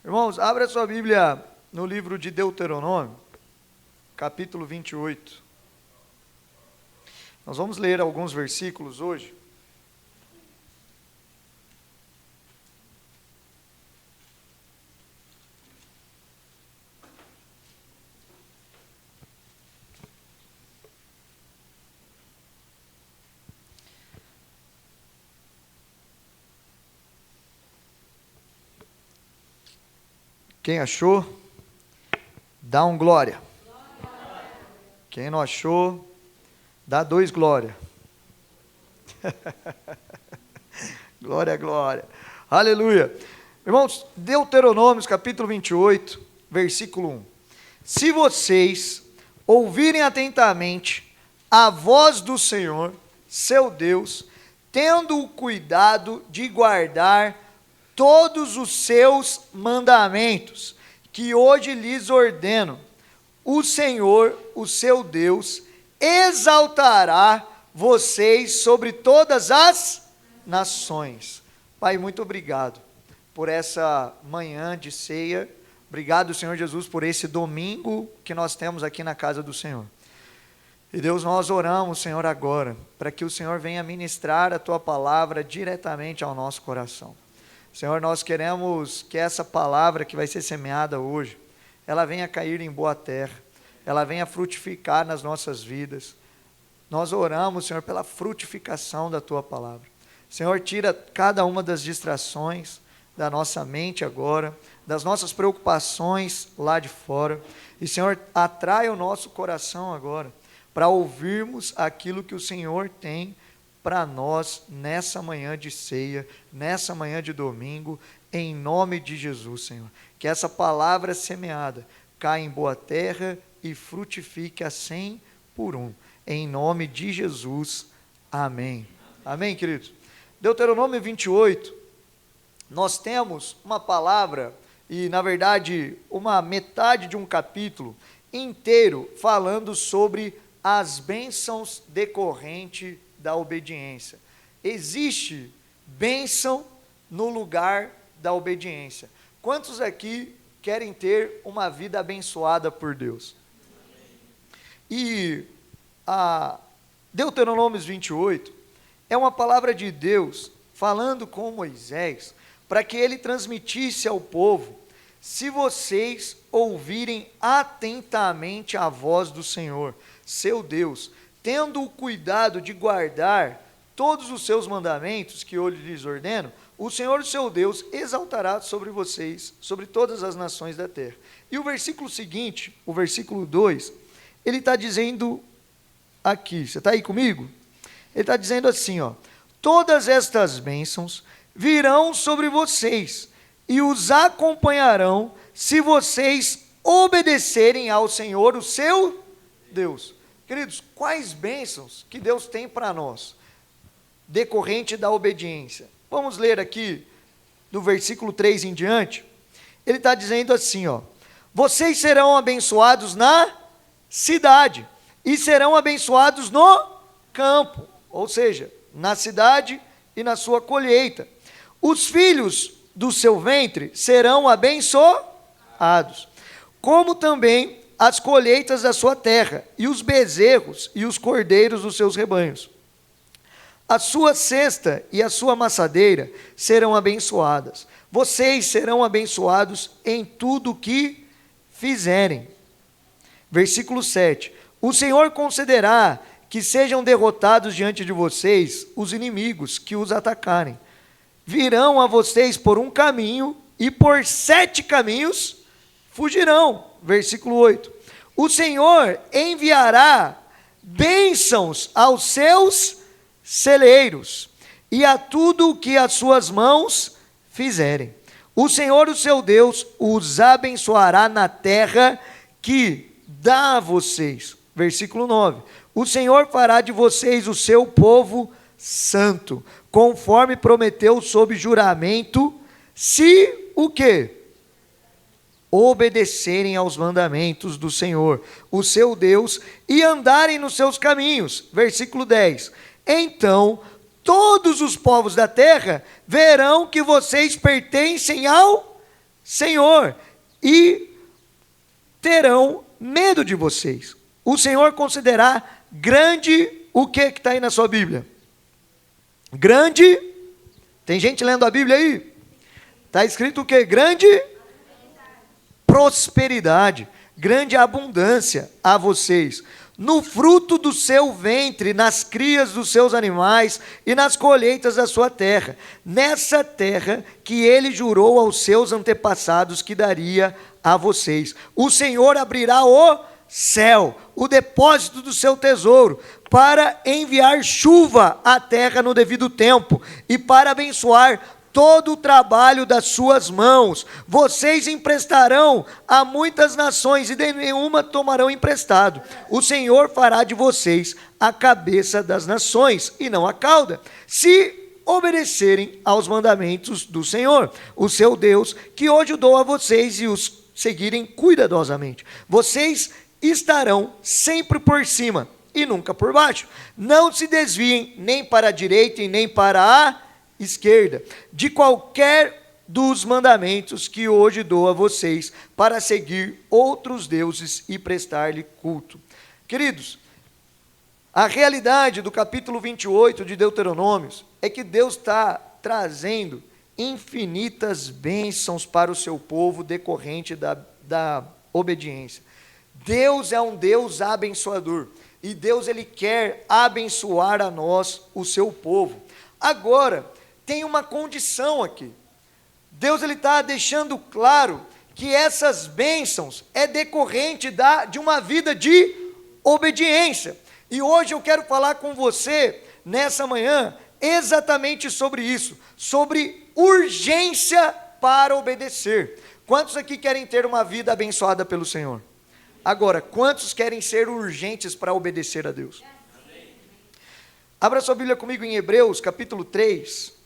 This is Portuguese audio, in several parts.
Irmãos, abra sua Bíblia no livro de Deuteronômio, capítulo 28. Nós vamos ler alguns versículos hoje. Quem achou, dá um glória. Quem não achou, dá 2 glória. Glória, glória. Aleluia. Irmãos, Deuteronômio, capítulo 28, versículo 1. Se vocês ouvirem atentamente a voz do Senhor, seu Deus, tendo o cuidado de guardar todos os seus mandamentos, que hoje lhes ordeno, o Senhor, o seu Deus, exaltará vocês sobre todas as nações. Pai, muito obrigado por essa manhã de ceia. Obrigado, Senhor Jesus, por esse domingo que nós temos aqui na casa do Senhor. E Deus, nós oramos, Senhor, agora, para que o Senhor venha ministrar a Tua palavra diretamente ao nosso coração. Senhor, nós queremos que essa palavra que vai ser semeada hoje, ela venha cair em boa terra, ela venha frutificar nas nossas vidas. Nós oramos, Senhor, pela frutificação da Tua palavra. Senhor, tira cada uma das distrações da nossa mente agora, das nossas preocupações lá de fora. E, Senhor, atrai o nosso coração agora, para ouvirmos aquilo que o Senhor tem para nós nessa manhã de ceia, nessa manhã de domingo, em nome de Jesus, Senhor. Que essa palavra semeada caia em boa terra e frutifique a 100 por 1. Em nome de Jesus, amém. Amém, queridos? Deuteronômio 28, nós temos uma palavra, e na verdade, uma metade de um capítulo inteiro, falando sobre as bênçãos decorrentes da obediência. Existe bênção no lugar da obediência. Quantos aqui querem ter uma vida abençoada por Deus? E a Deuteronômio 28 é uma palavra de Deus falando com Moisés para que ele transmitisse ao povo: se vocês ouvirem atentamente a voz do Senhor, seu Deus, tendo o cuidado de guardar todos os seus mandamentos que hoje lhes ordeno, o Senhor, o seu Deus, exaltará sobre vocês, sobre todas as nações da terra. E o versículo seguinte, o versículo 2, ele está dizendo aqui, você está aí comigo? Ele está dizendo assim, ó: todas estas bênçãos virão sobre vocês e os acompanharão se vocês obedecerem ao Senhor, o seu Deus. Queridos, quais bênçãos que Deus tem para nós, decorrente da obediência? Vamos ler aqui, do versículo 3 em diante. Ele está dizendo assim, ó: vocês serão abençoados na cidade, e serão abençoados no campo, ou seja, na cidade e na sua colheita. Os filhos do seu ventre serão abençoados, como também as colheitas da sua terra, e os bezerros e os cordeiros dos seus rebanhos. A sua cesta e a sua amassadeira serão abençoadas. Vocês serão abençoados em tudo o que fizerem. Versículo 7. O Senhor concederá que sejam derrotados diante de vocês os inimigos que os atacarem. Virão a vocês por um caminho, e por 7 caminhos fugirão. Versículo 8. O Senhor enviará bênçãos aos seus celeiros e a tudo o que as suas mãos fizerem. O Senhor, o seu Deus, os abençoará na terra que dá a vocês. Versículo 9. O Senhor fará de vocês o seu povo santo, conforme prometeu sob juramento, se o quê? Obedecerem aos mandamentos do Senhor, o seu Deus, e andarem nos seus caminhos. Versículo 10. Então todos os povos da terra verão que vocês pertencem ao Senhor, e terão medo de vocês. O Senhor considerará grande, o que está aí na sua Bíblia? Grande, tem gente lendo a Bíblia aí? Está escrito o que? Grande prosperidade, grande abundância a vocês, no fruto do seu ventre, nas crias dos seus animais e nas colheitas da sua terra, nessa terra que ele jurou aos seus antepassados que daria a vocês. O Senhor abrirá o céu, o depósito do seu tesouro, para enviar chuva à terra no devido tempo e para abençoar todo o trabalho das suas mãos. Vocês emprestarão a muitas nações e de nenhuma tomarão emprestado. O Senhor fará de vocês a cabeça das nações e não a cauda, se obedecerem aos mandamentos do Senhor, o seu Deus, que hoje o dou a vocês e os seguirem cuidadosamente. Vocês estarão sempre por cima e nunca por baixo. Não se desviem nem para a direita e nem para a esquerda, de qualquer dos mandamentos que hoje dou a vocês, para seguir outros deuses e prestar-lhe culto. Queridos, a realidade do capítulo 28 de Deuteronômios é que Deus está trazendo infinitas bênçãos para o seu povo decorrente da obediência. Deus é um Deus abençoador, e Deus ele quer abençoar a nós, o seu povo. Agora, tem uma condição aqui. Deus ele está deixando claro que essas bênçãos é decorrente de uma vida de obediência. E hoje eu quero falar com você, nessa manhã, exatamente sobre isso, sobre urgência para obedecer. Quantos aqui querem ter uma vida abençoada pelo Senhor? Agora, quantos querem ser urgentes para obedecer a Deus? Abra sua Bíblia comigo em Hebreus, capítulo 3.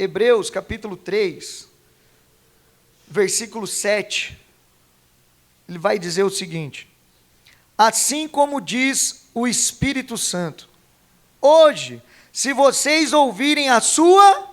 Hebreus, capítulo 3, versículo 7. Ele vai dizer o seguinte: assim como diz o Espírito Santo, hoje, se vocês ouvirem a sua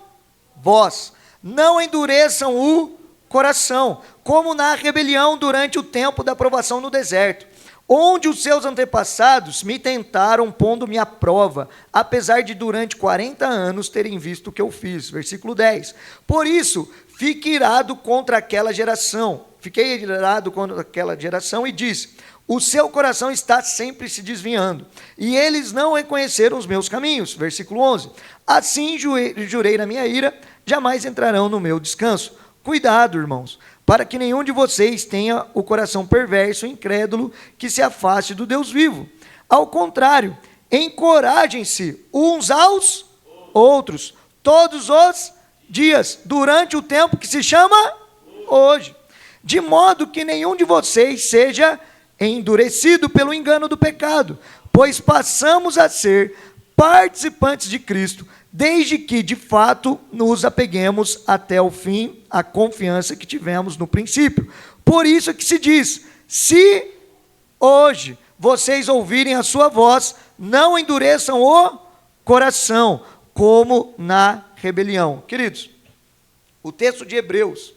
voz, não endureçam o coração, como na rebelião durante o tempo da provação no deserto, onde os seus antepassados me tentaram pondo-me à prova, apesar de durante 40 anos terem visto o que eu fiz. Versículo 10. Por isso, fiquei irado contra aquela geração e disse: o seu coração está sempre se desviando, e eles não reconheceram os meus caminhos. Versículo 11. Assim jurei na minha ira, jamais entrarão no meu descanso. Cuidado, irmãos, para que nenhum de vocês tenha o coração perverso e incrédulo que se afaste do Deus vivo. Ao contrário, encorajem-se uns aos outros, todos os dias, durante o tempo que se chama hoje, de modo que nenhum de vocês seja endurecido pelo engano do pecado, pois passamos a ser participantes de Cristo, desde que, de fato, nos apeguemos até o fim à confiança que tivemos no princípio. Por isso é que se diz: se hoje vocês ouvirem a sua voz, não endureçam o coração, como na rebelião. Queridos, o texto de Hebreus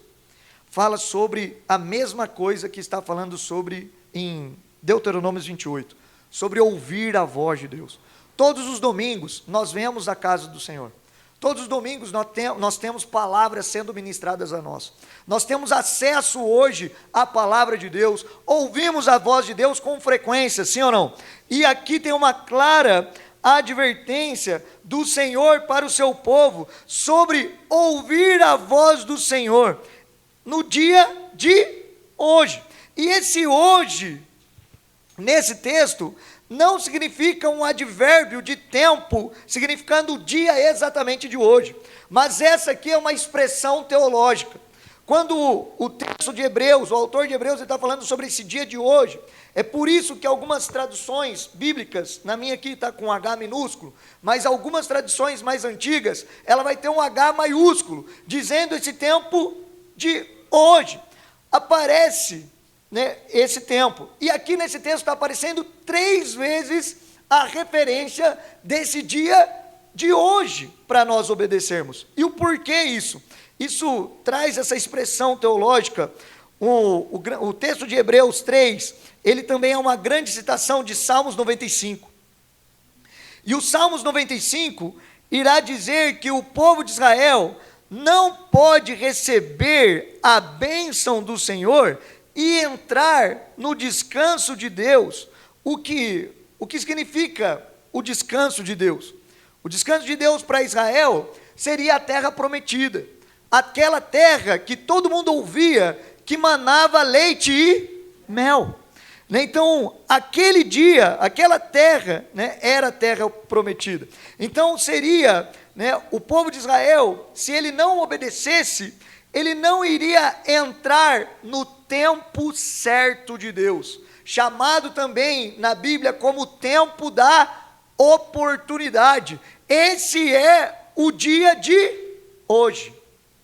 fala sobre a mesma coisa que está falando sobre em Deuteronômio 28, sobre ouvir a voz de Deus. Todos os domingos nós vemos a casa do Senhor. Todos os domingos nós temos palavras sendo ministradas a nós. Nós temos acesso hoje à palavra de Deus, ouvimos a voz de Deus com frequência, sim ou não? E aqui tem uma clara advertência do Senhor para o seu povo sobre ouvir a voz do Senhor no dia de hoje. E esse hoje, nesse texto, não significa um advérbio de tempo, significando o dia exatamente de hoje. Mas essa aqui é uma expressão teológica. Quando o texto de Hebreus, o autor de Hebreus, está falando sobre esse dia de hoje, é por isso que algumas traduções bíblicas, na minha aqui está com H minúsculo, mas algumas traduções mais antigas, ela vai ter um H maiúsculo, dizendo esse tempo de hoje. Aparece né, esse tempo. E aqui nesse texto está aparecendo 3 vezes a referência desse dia de hoje para nós obedecermos. E o porquê isso? Isso traz essa expressão teológica. O texto de Hebreus 3, ele também é uma grande citação de Salmos 95. E o Salmos 95 irá dizer que o povo de Israel não pode receber a bênção do Senhor e entrar no descanso de Deus. O que significa o descanso de Deus? O descanso de Deus para Israel seria a terra prometida, aquela terra que todo mundo ouvia, que manava leite e mel. Então, aquele dia, aquela terra, né, era a terra prometida. Então, seria, né, o povo de Israel, se ele não obedecesse, ele não iria entrar no tempo certo de Deus, chamado também na Bíblia como tempo da oportunidade. Esse é o dia de hoje.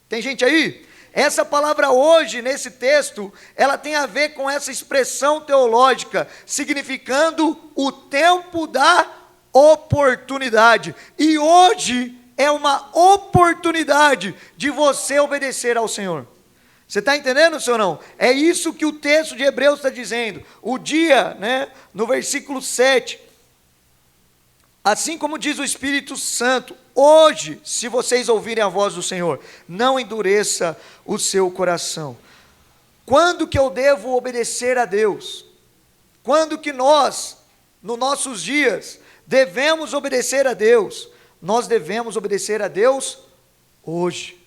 Tem gente aí? Essa palavra hoje, nesse texto, ela tem a ver com essa expressão teológica, significando o tempo da oportunidade. E hoje é uma oportunidade de você obedecer ao Senhor. Você está entendendo, senhor, não? É isso que o texto de Hebreus está dizendo. O dia, né, no versículo 7, assim como diz o Espírito Santo, hoje, se vocês ouvirem a voz do Senhor, não endureça o seu coração. Quando que eu devo obedecer a Deus? Quando que nós, nos nossos dias, devemos obedecer a Deus? Nós devemos obedecer a Deus hoje.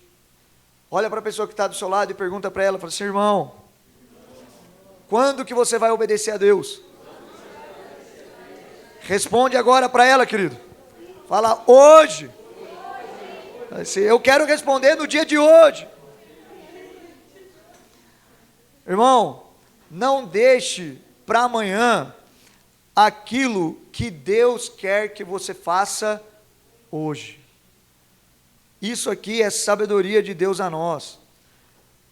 Olha para a pessoa que está do seu lado e pergunta para ela, fala assim, irmão, quando que você vai obedecer a Deus? Responde agora para ela, querido. Fala, hoje. Eu quero responder no dia de hoje. Irmão, não deixe para amanhã aquilo que Deus quer que você faça hoje. Isso aqui é sabedoria de Deus a nós.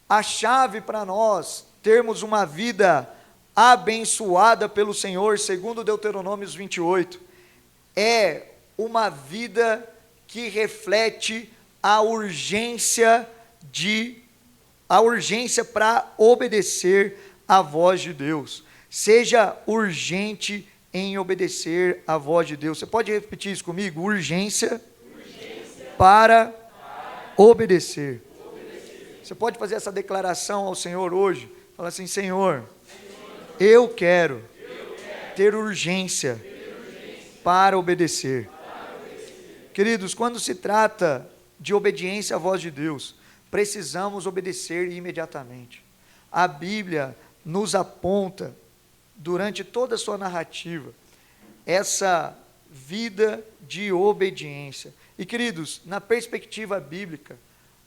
A chave para nós termos uma vida abençoada pelo Senhor, segundo Deuteronômios 28, é uma vida que reflete a urgência para obedecer à voz de Deus. Seja urgente em obedecer à voz de Deus. Você pode repetir isso comigo? Urgência para obedecer. Você pode fazer essa declaração ao Senhor hoje? Fala assim, Senhor, eu quero ter urgência para obedecer. Queridos, quando se trata de obediência à voz de Deus, precisamos obedecer imediatamente. A Bíblia nos aponta, durante toda a sua narrativa, essa vida de obediência. E, queridos, na perspectiva bíblica,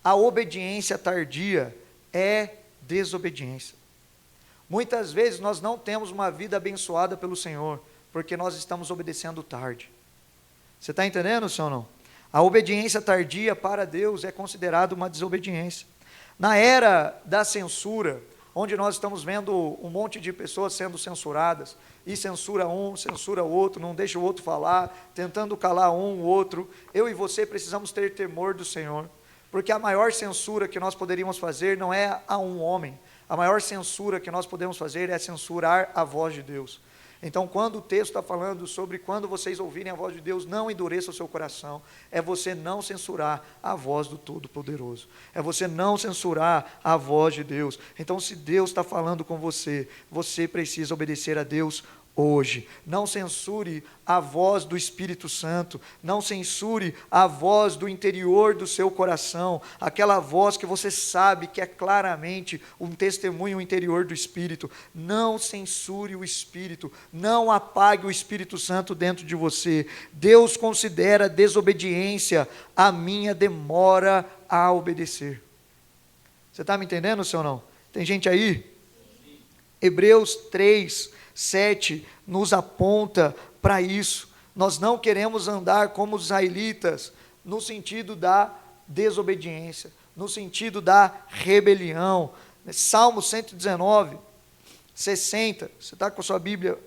a obediência tardia é desobediência. Muitas vezes nós não temos uma vida abençoada pelo Senhor, porque nós estamos obedecendo tarde. Você está entendendo, senhor, não? A obediência tardia para Deus é considerada uma desobediência. Na era da censura, onde nós estamos vendo um monte de pessoas sendo censuradas, e censura um, censura outro, não deixa o outro falar, tentando calar um, o outro, eu e você precisamos ter temor do Senhor, porque a maior censura que nós poderíamos fazer não é a um homem, a maior censura que nós podemos fazer é censurar a voz de Deus. Então, quando o texto está falando sobre quando vocês ouvirem a voz de Deus, não endureça o seu coração, é você não censurar a voz do Todo-Poderoso, é você não censurar a voz de Deus. Então, se Deus está falando com você, você precisa obedecer a Deus hoje. Não censure a voz do Espírito Santo, não censure a voz do interior do seu coração, aquela voz que você sabe que é claramente um testemunho interior do Espírito. Não censure o Espírito, não apague o Espírito Santo dentro de você. Deus considera desobediência a minha demora a obedecer. Você está me entendendo, senhor, não? Tem gente aí? Hebreus 3:7 nos aponta para isso. Nós não queremos andar como os israelitas no sentido da desobediência, no sentido da rebelião. Salmo 119, 60. Você está com a sua Bíblia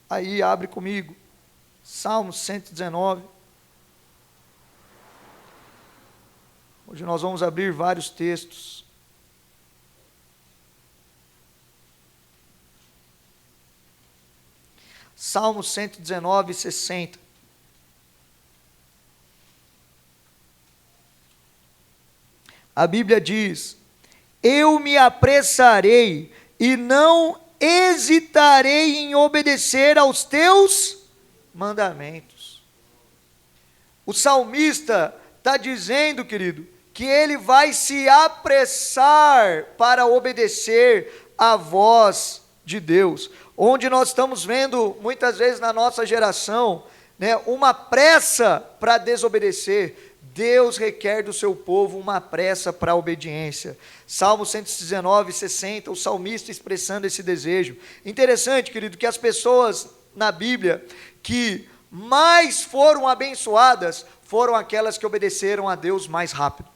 aí, abre comigo. Salmo 119. Hoje nós vamos abrir vários textos. Salmo 119, 60. A Bíblia diz: eu me apressarei e não hesitarei em obedecer aos teus mandamentos. O salmista está dizendo, querido, que ele vai se apressar para obedecer à voz de Deus. Onde nós estamos vendo, muitas vezes na nossa geração, uma pressa para desobedecer. Deus requer do seu povo uma pressa para a obediência. Salmo 119, 60, o salmista expressando esse desejo. Interessante, querido, que as pessoas na Bíblia que mais foram abençoadas foram aquelas que obedeceram a Deus mais rápido.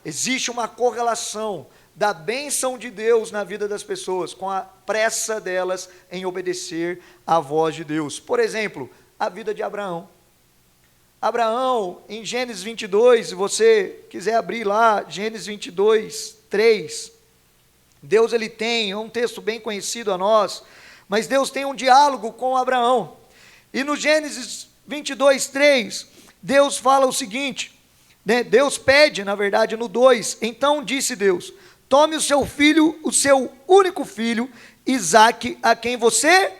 Existe uma correlação da bênção de Deus na vida das pessoas com a pressa delas em obedecer à voz de Deus. Por exemplo, a vida de Abraão. Abraão, em Gênesis 22, se você quiser abrir lá, Gênesis 22, 3, Deus ele tem, é um texto bem conhecido a nós, mas Deus tem um diálogo com Abraão, e no Gênesis 22, 3, Deus fala o seguinte, Deus pede, na verdade, no 2, então disse Deus, tome o seu filho, o seu único filho, Isaque, a quem você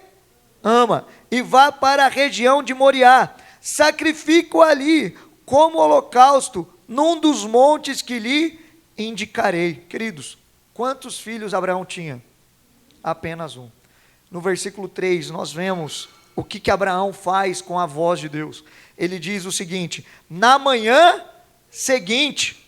ama, e vá para a região de Moriá, sacrifico ali como holocausto num dos montes que lhe indicarei. Queridos, quantos filhos Abraão tinha? Apenas um. No versículo 3 nós vemos o que Abraão faz com a voz de Deus. Ele diz o seguinte: na manhã seguinte,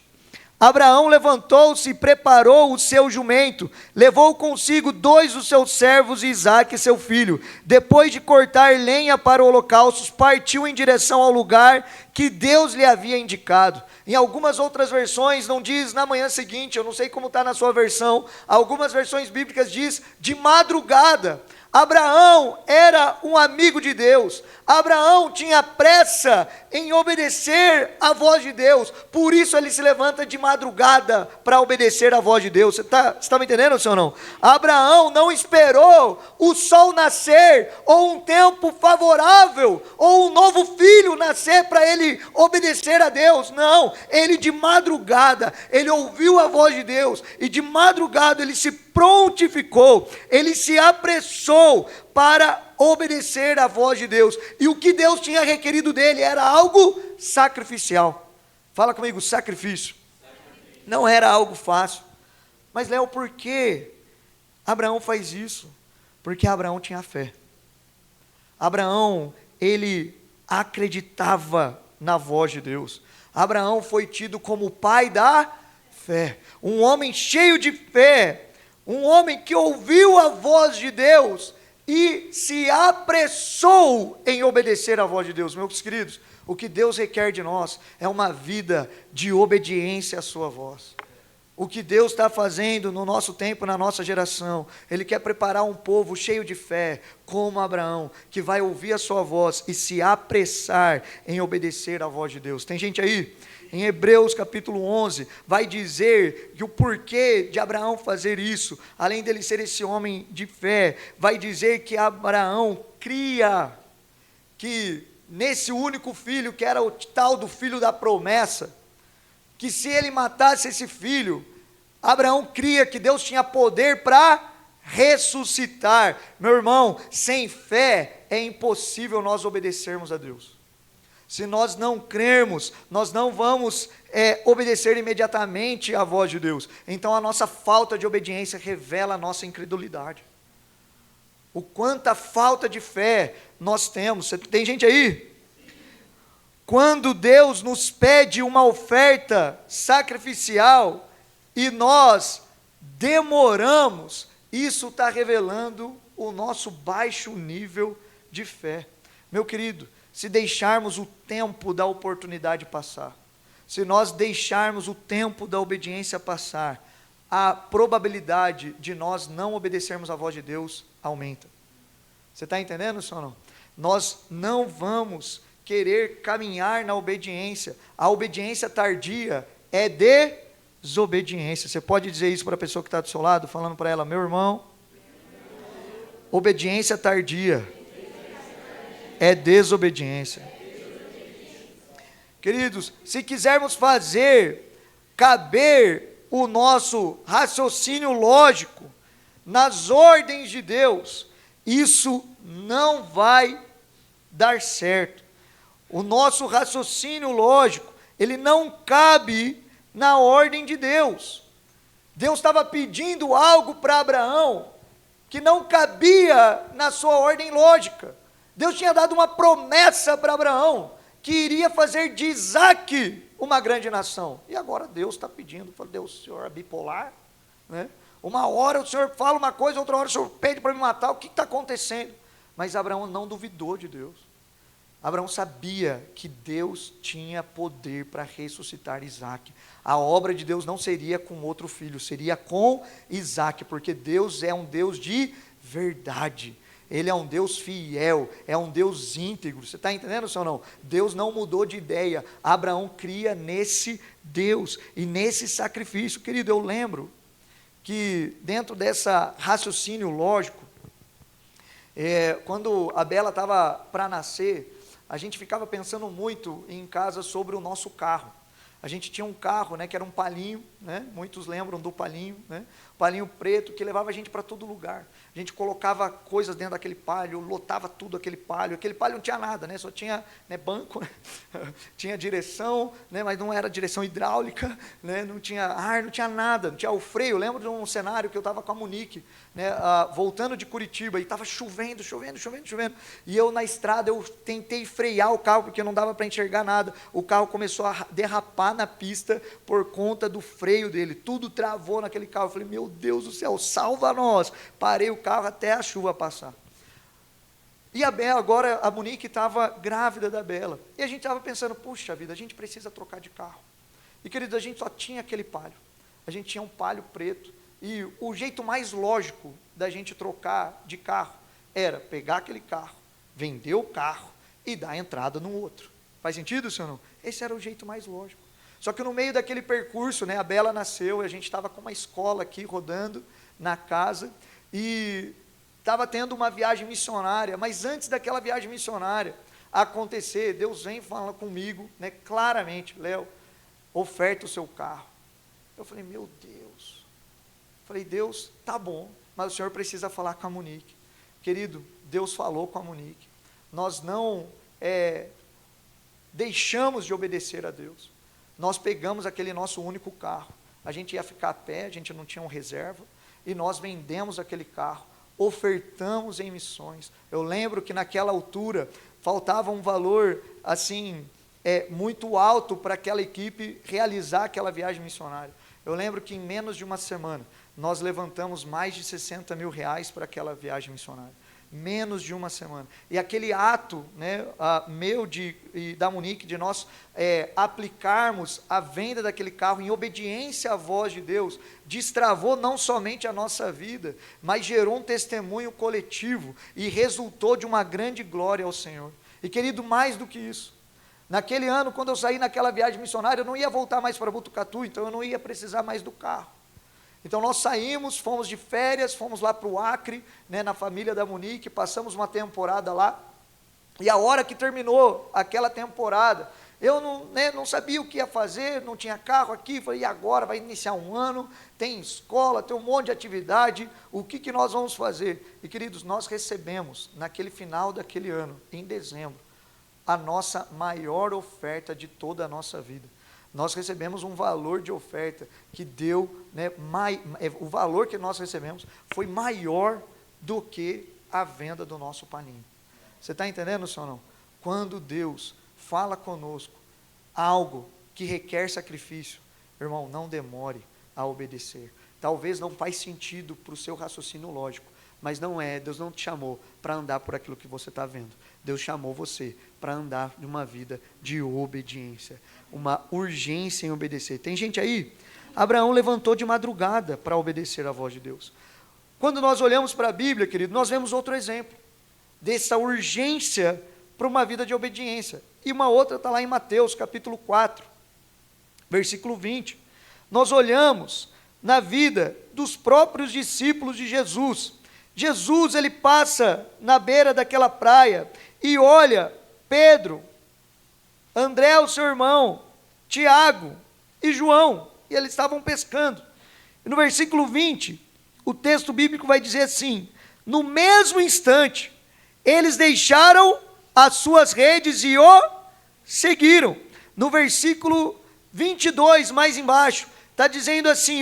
Abraão levantou-se e preparou o seu jumento, levou consigo 2 dos seus servos e Isaque, seu filho. Depois de cortar lenha para holocaustos, partiu em direção ao lugar que Deus lhe havia indicado. Em algumas outras versões não diz na manhã seguinte, eu não sei como está na sua versão, algumas versões bíblicas diz de madrugada. Abraão era um amigo de Deus, Abraão tinha pressa em obedecer à voz de Deus, por isso ele se levanta de madrugada para obedecer à voz de Deus. Você está me entendendo, senhor, não? Abraão não esperou o sol nascer, ou um tempo favorável, ou um novo filho nascer para ele obedecer a Deus, não, ele de madrugada, ele ouviu a voz de Deus, e de madrugada ele se prontificou, ele se apressou para obedecer à voz de Deus, e o que Deus tinha requerido dele era algo sacrificial. Fala comigo, sacrifício. Não era algo fácil. Mas Léo, por que Abraão faz isso? Porque Abraão tinha fé. Abraão, ele acreditava na voz de Deus. Abraão foi tido como o pai da fé, um homem cheio de fé, um homem que ouviu a voz de Deus e se apressou em obedecer à voz de Deus. Meus queridos, o que Deus requer de nós é uma vida de obediência à sua voz. O que Deus está fazendo no nosso tempo, na nossa geração, Ele quer preparar um povo cheio de fé, como Abraão, que vai ouvir a sua voz e se apressar em obedecer à voz de Deus. Tem gente aí? Em Hebreus capítulo 11, vai dizer que o porquê de Abraão fazer isso, além dele ser esse homem de fé, vai dizer que Abraão cria que nesse único filho, que era o tal do filho da promessa, que se ele matasse esse filho, Abraão cria que Deus tinha poder para ressuscitar. Meu irmão, sem fé é impossível nós obedecermos a Deus. Se nós não crermos, nós não vamos obedecer imediatamente à voz de Deus. Então a nossa falta de obediência revela a nossa incredulidade. O quanta falta de fé nós temos. Tem gente aí? Quando Deus nos pede uma oferta sacrificial e nós demoramos, isso está revelando o nosso baixo nível de fé. Meu querido, se deixarmos o tempo da oportunidade passar, se nós deixarmos o tempo da obediência passar, a probabilidade de nós não obedecermos à voz de Deus aumenta. Você está entendendo, senhor? Não? Nós não vamos querer caminhar na obediência. A obediência tardia é desobediência. Você pode dizer isso para a pessoa que está do seu lado, falando para ela: meu irmão, obediência tardia é desobediência. Queridos, se quisermos fazer caber o nosso raciocínio lógico nas ordens de Deus, isso não vai dar certo. O nosso raciocínio lógico, ele não cabe na ordem de Deus. Deus estava pedindo algo para Abraão que não cabia na sua ordem lógica. Deus tinha dado uma promessa para Abraão, que iria fazer de Isaque uma grande nação. E agora Deus está pedindo, fala: Deus, o senhor é bipolar, né? Uma hora o senhor fala uma coisa, outra hora o senhor pede para me matar, o que está acontecendo? Mas Abraão não duvidou de Deus. Abraão sabia que Deus tinha poder para ressuscitar Isaque. A obra de Deus não seria com outro filho, seria com Isaque, porque Deus é um Deus de verdade. Ele é um Deus fiel, é um Deus íntegro. Você está entendendo, senhor? Não? Deus não mudou de ideia. Abraão cria nesse Deus e nesse sacrifício. Querido, eu lembro que dentro dessa raciocínio lógico, quando a Bela estava para nascer, a gente ficava pensando muito em casa sobre o nosso carro. A gente tinha um carro, né, que era um Palinho, né? Muitos lembram do Palinho, né? Palinho preto, que levava a gente para todo lugar. A gente colocava coisas dentro daquele Palio, lotava tudo aquele Palio não tinha nada, né? Só tinha, né, banco, né? Tinha direção, né, mas não era direção hidráulica, né? Não tinha ar, não tinha nada, não tinha o freio. Eu lembro de um cenário que eu estava com a Monique, né, voltando de Curitiba, e estava chovendo, e eu na estrada, eu tentei frear o carro, porque não dava para enxergar nada. O carro começou a derrapar na pista, por conta do freio dele, tudo travou naquele carro. Eu falei: meu Deus do céu, salva nós. Parei o carro até a chuva passar. E a Bela, agora a Monique estava grávida da Bela, e a gente estava pensando: puxa vida, a gente precisa trocar de carro. E querido, a gente só tinha aquele Palio, a gente tinha um Palio preto, e o jeito mais lógico da gente trocar de carro era pegar aquele carro, vender o carro e dar entrada no outro. Faz sentido, senhor? Não? Esse era o jeito mais lógico. Só que no meio daquele percurso, né, a Bela nasceu, e a gente estava com uma escola aqui rodando na casa, e estava tendo uma viagem missionária. Mas antes daquela viagem missionária acontecer, Deus vem falando comigo, né, claramente: Léo, oferta o seu carro. Eu falei: meu Deus. Falei: Deus, tá bom, mas o senhor precisa falar com a Monique. Querido, Deus falou com a Monique. Nós não deixamos de obedecer a Deus. Nós pegamos aquele nosso único carro, a gente ia ficar a pé, a gente não tinha um reserva, e nós vendemos aquele carro, ofertamos em missões. Eu lembro que naquela altura, faltava um valor, assim, muito alto para aquela equipe realizar aquela viagem missionária. Eu lembro que em menos de uma semana, nós levantamos mais de 60 mil reais para aquela viagem missionária. Menos de uma semana. E aquele ato, né, meu e da Monique, de nós aplicarmos a venda daquele carro em obediência à voz de Deus, destravou não somente a nossa vida, mas gerou um testemunho coletivo e resultou de uma grande glória ao Senhor. E querido, mais do que isso, naquele ano, quando eu saí naquela viagem missionária, eu não ia voltar mais para Botucatu, então eu não ia precisar mais do carro. Então nós saímos, fomos de férias, fomos lá para o Acre, né, na família da Monique, passamos uma temporada lá, e a hora que terminou aquela temporada, eu não sabia o que ia fazer, não tinha carro aqui, falei: e agora? Vai iniciar um ano, tem escola, tem um monte de atividade, o que nós vamos fazer? E queridos, nós recebemos, naquele final daquele ano, em dezembro, a nossa maior oferta de toda a nossa vida. Nós recebemos um valor de oferta que deu, né, o valor que nós recebemos foi maior do que a venda do nosso paninho. Você está entendendo, senhor? Não? Quando Deus fala conosco algo que requer sacrifício, irmão, não demore a obedecer. Talvez não faz sentido para o seu raciocínio lógico, mas Deus não te chamou para andar por aquilo que você está vendo. Deus chamou você para andar de uma vida de obediência, uma urgência em obedecer. Tem gente aí? Abraão levantou de madrugada para obedecer à voz de Deus. Quando nós olhamos para a Bíblia, querido, nós vemos outro exemplo dessa urgência para uma vida de obediência. E uma outra está lá em Mateus, capítulo 4, versículo 20. Nós olhamos na vida dos próprios discípulos de Jesus. Jesus, ele passa na beira daquela praia e olha Pedro, André, o seu irmão, Tiago e João, e eles estavam pescando. E no versículo 20, o texto bíblico vai dizer assim: no mesmo instante, eles deixaram as suas redes e o seguiram. No versículo 22, mais embaixo, está dizendo assim,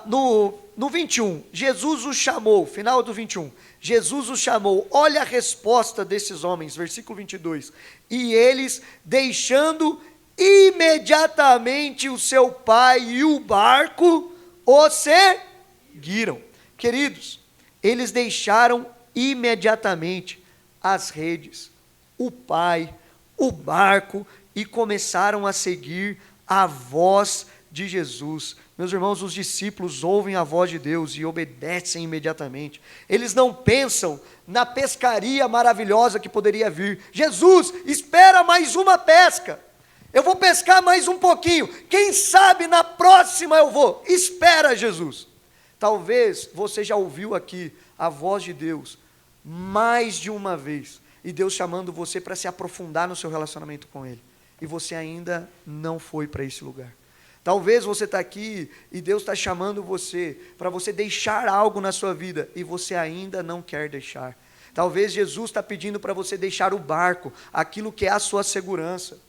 no 21, Jesus os chamou, final do 21, Jesus os chamou, olha a resposta desses homens, versículo 22, e eles, deixando imediatamente o seu pai e o barco, o seguiram. Queridos, eles deixaram imediatamente as redes, o pai, o barco, e começaram a seguir a voz de Jesus. Meus irmãos, os discípulos ouvem a voz de Deus e obedecem imediatamente. Eles não pensam na pescaria maravilhosa que poderia vir. Jesus, espera mais uma pesca. Eu vou pescar mais um pouquinho. Quem sabe na próxima eu vou. Espera, Jesus. Talvez você já ouviu aqui a voz de Deus mais de uma vez. E Deus chamando você para se aprofundar no seu relacionamento com Ele. E você ainda não foi para esse lugar. Talvez você está aqui e Deus está chamando você para você deixar algo na sua vida e você ainda não quer deixar. Talvez Jesus está pedindo para você deixar o barco, aquilo que é a sua segurança.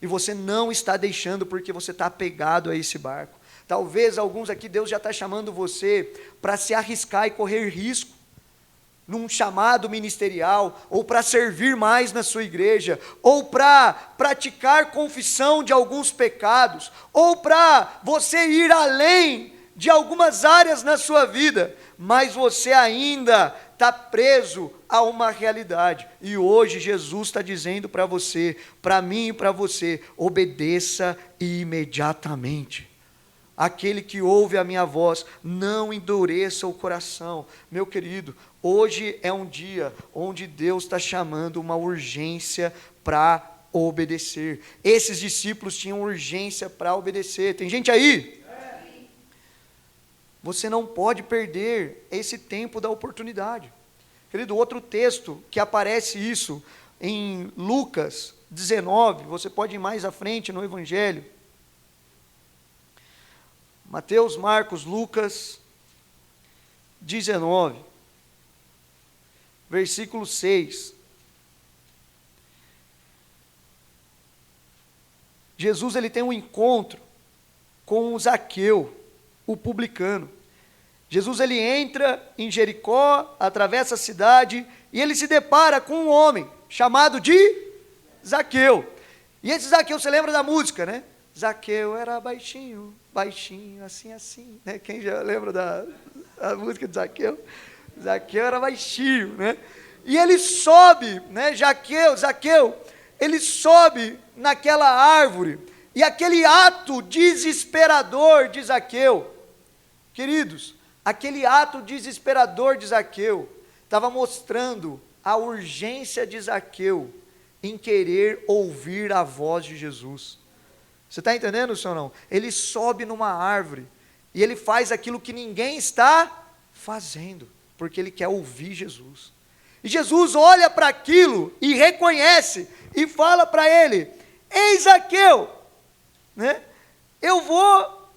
E você não está deixando porque você está apegado a esse barco. Talvez alguns aqui Deus já está chamando você para se arriscar e correr risco num chamado ministerial, ou para servir mais na sua igreja, ou para praticar confissão de alguns pecados, ou para você ir além de algumas áreas na sua vida, mas você ainda está preso a uma realidade. E hoje Jesus está dizendo para você, para mim e para você, obedeça imediatamente. Aquele que ouve a minha voz, não endureça o coração. Meu querido, hoje é um dia onde Deus está chamando uma urgência para obedecer. Esses discípulos tinham urgência para obedecer. Tem gente aí? Você não pode perder esse tempo da oportunidade. Querido, outro texto que aparece isso em Lucas 19, você pode ir mais à frente no Evangelho. Mateus, Marcos, Lucas 19, versículo 6. Jesus, ele tem um encontro com o Zaqueu, o publicano. Jesus, ele entra em Jericó, atravessa a cidade, e ele se depara com um homem chamado de Zaqueu. E esse Zaqueu, você lembra da música, né? Zaqueu era baixinho, baixinho, assim, assim, né? Quem já lembra da música de Zaqueu? Zaqueu era baixinho, né? E ele sobe, né? Zaqueu, ele sobe naquela árvore, e aquele ato desesperador de Zaqueu, queridos, aquele ato desesperador de Zaqueu, estava mostrando a urgência de Zaqueu em querer ouvir a voz de Jesus. Você está entendendo, senhor, não? Ele sobe numa árvore, e ele faz aquilo que ninguém está fazendo, porque ele quer ouvir Jesus. E Jesus olha para aquilo, e reconhece, e fala para ele: ei, Zaqueu, né? Eu vou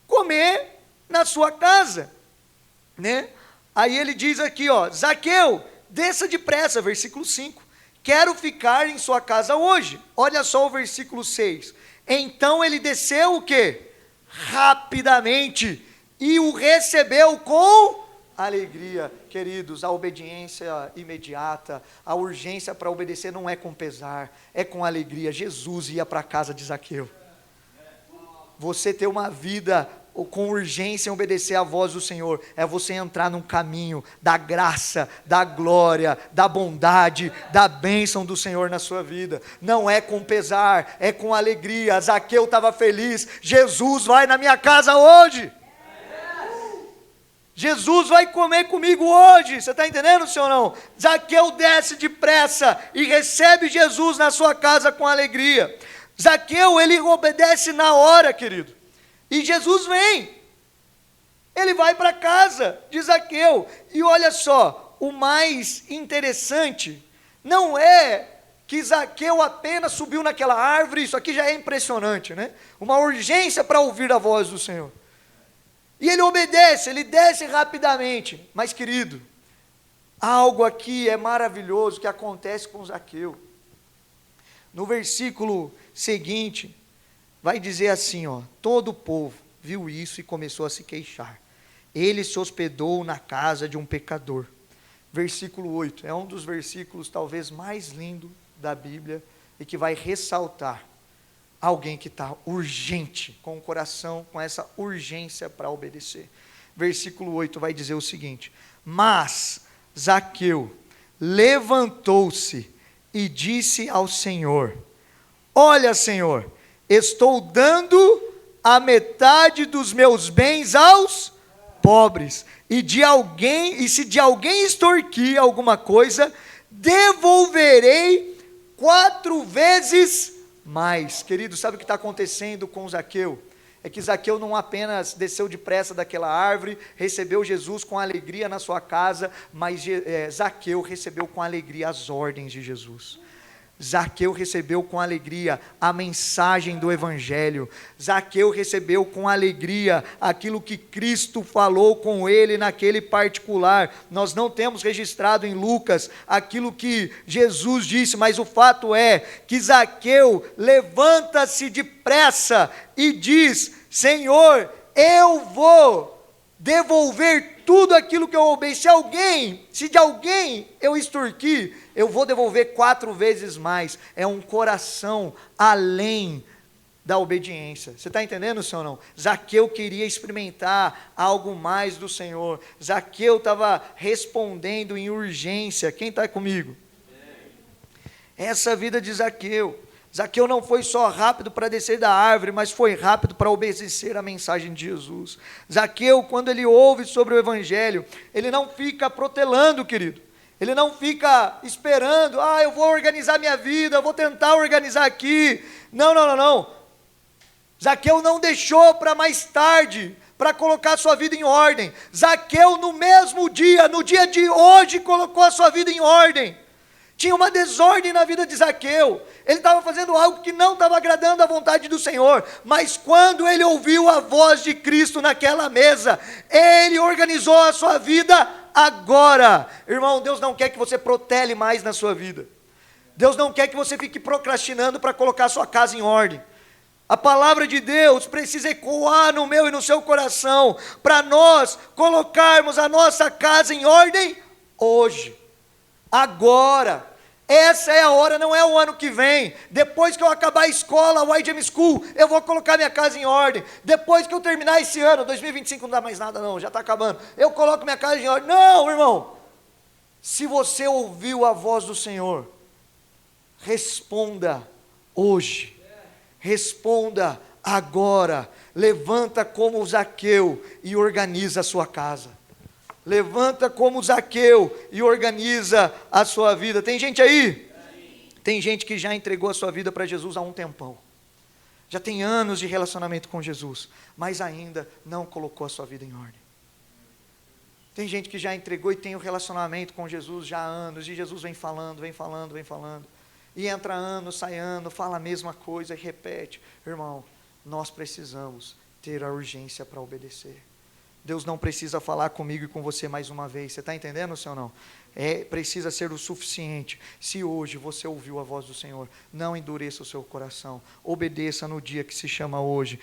comer na sua casa, né? Aí ele diz aqui, Zaqueu, desça depressa, versículo 5, quero ficar em sua casa hoje. Olha só o versículo 6, então ele desceu o quê? Rapidamente, e o recebeu com alegria. Queridos, a obediência imediata, a urgência para obedecer não é com pesar, é com alegria. Jesus ia para a casa de Zaqueu. Você ter uma vida com urgência em obedecer à voz do Senhor, é você entrar num caminho da graça, da glória, da bondade, da bênção do Senhor na sua vida. Não é com pesar, é com alegria. Zaqueu estava feliz. Jesus vai na minha casa hoje. Jesus vai comer comigo hoje. Você está entendendo, senhor, não? Zaqueu desce depressa e recebe Jesus na sua casa com alegria. Zaqueu, ele obedece na hora, querido. E Jesus vem. Ele vai para casa de Zaqueu. E olha só, o mais interessante não é que Zaqueu apenas subiu naquela árvore. Isso aqui já é impressionante, né? Uma urgência para ouvir a voz do Senhor. E ele obedece, ele desce rapidamente. Mas, querido, algo aqui é maravilhoso que acontece com Zaqueu. No versículo seguinte, vai dizer assim, ó: todo o povo viu isso e começou a se queixar. Ele se hospedou na casa de um pecador. Versículo 8, é um dos versículos talvez mais lindos da Bíblia e que vai ressaltar alguém que está urgente, com o coração, com essa urgência para obedecer. Versículo 8 vai dizer o seguinte: mas Zaqueu levantou-se e disse ao Senhor: olha, Senhor, estou dando a metade dos meus bens aos pobres, e se de alguém extorquir alguma coisa, devolverei 4 vezes mais. Querido, sabe o que está acontecendo com Zaqueu? É que Zaqueu não apenas desceu depressa daquela árvore, recebeu Jesus com alegria na sua casa, mas Zaqueu recebeu com alegria as ordens de Jesus. Zaqueu recebeu com alegria a mensagem do Evangelho. Zaqueu recebeu com alegria aquilo que Cristo falou com ele naquele particular. Nós não temos registrado em Lucas aquilo que Jesus disse, mas o fato é que Zaqueu levanta-se depressa e diz: Senhor, eu vou devolver tudo aquilo que eu roubei. Se de alguém eu extorquir, eu vou devolver 4 vezes mais. É um coração além da obediência. Você está entendendo, senhor, não? Zaqueu queria experimentar algo mais do Senhor. Zaqueu estava respondendo em urgência. Quem está comigo? Essa é a vida de Zaqueu. Zaqueu não foi só rápido para descer da árvore, mas foi rápido para obedecer a mensagem de Jesus. Zaqueu, quando ele ouve sobre o Evangelho, ele não fica protelando, querido. Ele não fica esperando: eu vou organizar minha vida, eu vou tentar organizar aqui. Não. Zaqueu não deixou para mais tarde, para colocar sua vida em ordem. Zaqueu, no mesmo dia, no dia de hoje, colocou a sua vida em ordem. Tinha uma desordem na vida de Zaqueu. Ele estava fazendo algo que não estava agradando à vontade do Senhor. Mas quando ele ouviu a voz de Cristo naquela mesa, ele organizou a sua vida agora. Irmão, Deus não quer que você protele mais na sua vida. Deus não quer que você fique procrastinando para colocar a sua casa em ordem. A palavra de Deus precisa ecoar no meu e no seu coração, para nós colocarmos a nossa casa em ordem hoje. Agora, essa é a hora, não é o ano que vem. Depois que eu acabar a escola, a YGM School, eu vou colocar minha casa em ordem. Depois que eu terminar esse ano, 2025 não dá mais nada não, já está acabando. Eu coloco minha casa em ordem. Não, irmão. Se você ouviu a voz do Senhor, responda hoje. Responda agora. Levanta como Zaqueu e organiza a sua casa. Levanta como Zaqueu e organiza a sua vida. Tem gente aí? Tem gente que já entregou a sua vida para Jesus há um tempão. Já tem anos de relacionamento com Jesus, mas ainda não colocou a sua vida em ordem. Tem gente que já entregou e tem um relacionamento com Jesus já há anos, e Jesus vem falando. E entra ano, sai ano, fala a mesma coisa e repete. Irmão, nós precisamos ter a urgência para obedecer. Deus não precisa falar comigo e com você mais uma vez. Você está entendendo, senhor, não? Precisa ser o suficiente. Se hoje você ouviu a voz do Senhor, não endureça o seu coração. Obedeça no dia que se chama hoje.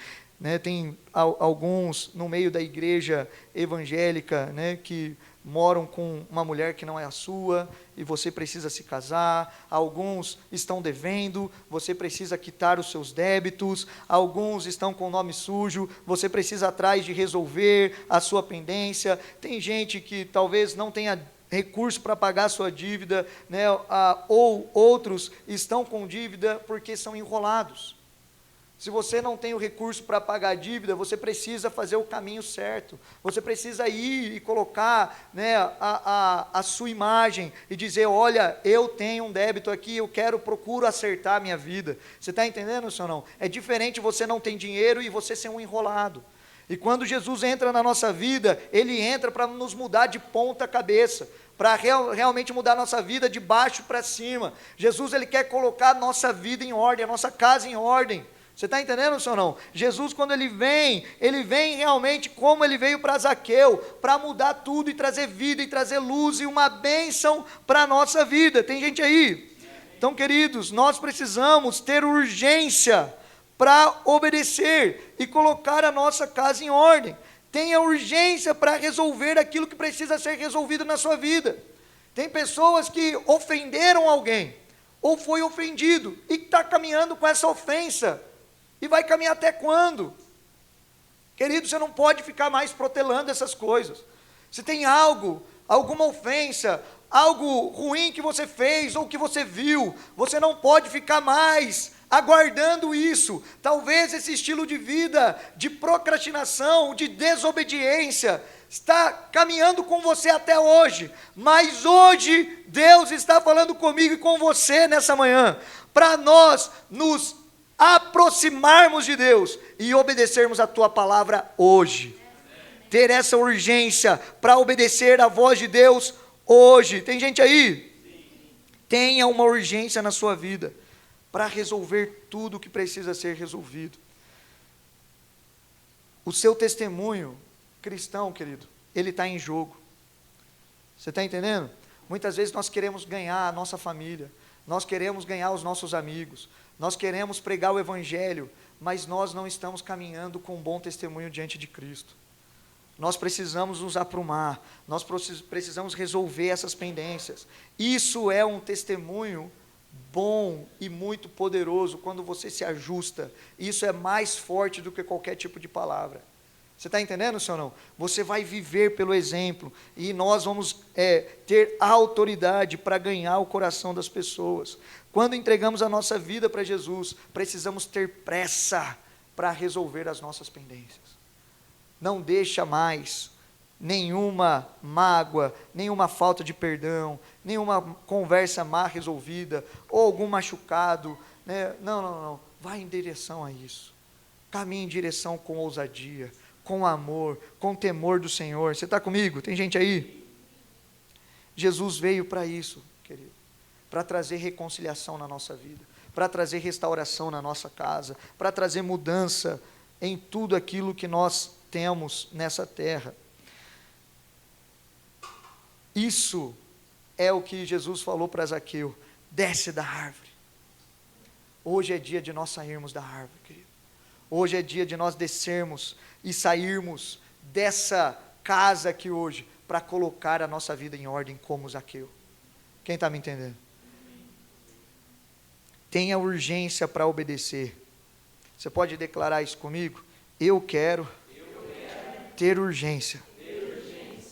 Tem alguns no meio da igreja evangélica, que moram com uma mulher que não é a sua e você precisa se casar, alguns estão devendo, você precisa quitar os seus débitos, alguns estão com o nome sujo, você precisa atrás de resolver a sua pendência, tem gente que talvez não tenha recurso para pagar a sua dívida, né? Ou outros estão com dívida porque são enrolados. Se você não tem o recurso para pagar a dívida, você precisa fazer o caminho certo. Você precisa ir e colocar, né, a sua imagem e dizer, olha, eu tenho um débito aqui, procuro acertar a minha vida. Você está entendendo, senhor? Não? É diferente você não ter dinheiro e você ser um enrolado. E quando Jesus entra na nossa vida, Ele entra para nos mudar de ponta cabeça, para realmente mudar a nossa vida de baixo para cima. Jesus, Ele quer colocar a nossa vida em ordem, a nossa casa em ordem. Você está entendendo, senhor? Não? Jesus, quando Ele vem realmente como Ele veio para Zaqueu, para mudar tudo e trazer vida, e trazer luz e uma bênção para a nossa vida. Tem gente aí? Então, queridos, nós precisamos ter urgência para obedecer e colocar a nossa casa em ordem. Tenha urgência para resolver aquilo que precisa ser resolvido na sua vida. Tem pessoas que ofenderam alguém, ou foi ofendido, e está caminhando com essa ofensa. E vai caminhar até quando? Querido, você não pode ficar mais protelando essas coisas. Se tem algo, alguma ofensa, algo ruim que você fez ou que você viu, você não pode ficar mais aguardando isso. Talvez esse estilo de vida, de procrastinação, de desobediência, está caminhando com você até hoje, mas hoje Deus está falando comigo e com você nessa manhã, para nós nos aproximarmos de Deus e obedecermos a tua palavra hoje. Ter essa urgência para obedecer a voz de Deus hoje. Tem gente aí? Tenha uma urgência na sua vida para resolver tudo o que precisa ser resolvido. O seu testemunho cristão, querido, ele está em jogo. Você está entendendo? Muitas vezes nós queremos ganhar a nossa família, nós queremos ganhar os nossos amigos, nós queremos pregar o Evangelho, mas nós não estamos caminhando com um bom testemunho diante de Cristo. Nós precisamos nos aprumar, nós precisamos resolver essas pendências. Isso é um testemunho bom e muito poderoso quando você se ajusta. Isso é mais forte do que qualquer tipo de palavra. Você está entendendo, senhor? Não? Você vai viver pelo exemplo e nós vamos ter autoridade para ganhar o coração das pessoas. Quando entregamos a nossa vida para Jesus, precisamos ter pressa para resolver as nossas pendências. Não deixa mais nenhuma mágoa, nenhuma falta de perdão, nenhuma conversa mal resolvida, ou algum machucado, né? Não. Vai em direção a isso. Caminhe em direção com ousadia, com amor, com temor do Senhor. Você está comigo? Tem gente aí? Jesus veio para isso, querido, para trazer reconciliação na nossa vida, para trazer restauração na nossa casa, para trazer mudança em tudo aquilo que nós temos nessa terra. Isso é o que Jesus falou para Zaqueu: desce da árvore. Hoje é dia de nós sairmos da árvore, querido. Hoje é dia de nós descermos e sairmos dessa casa aqui hoje, para colocar a nossa vida em ordem como Zaqueu. Quem está me entendendo? Tenha urgência para obedecer. Você pode declarar isso comigo? Eu quero ter urgência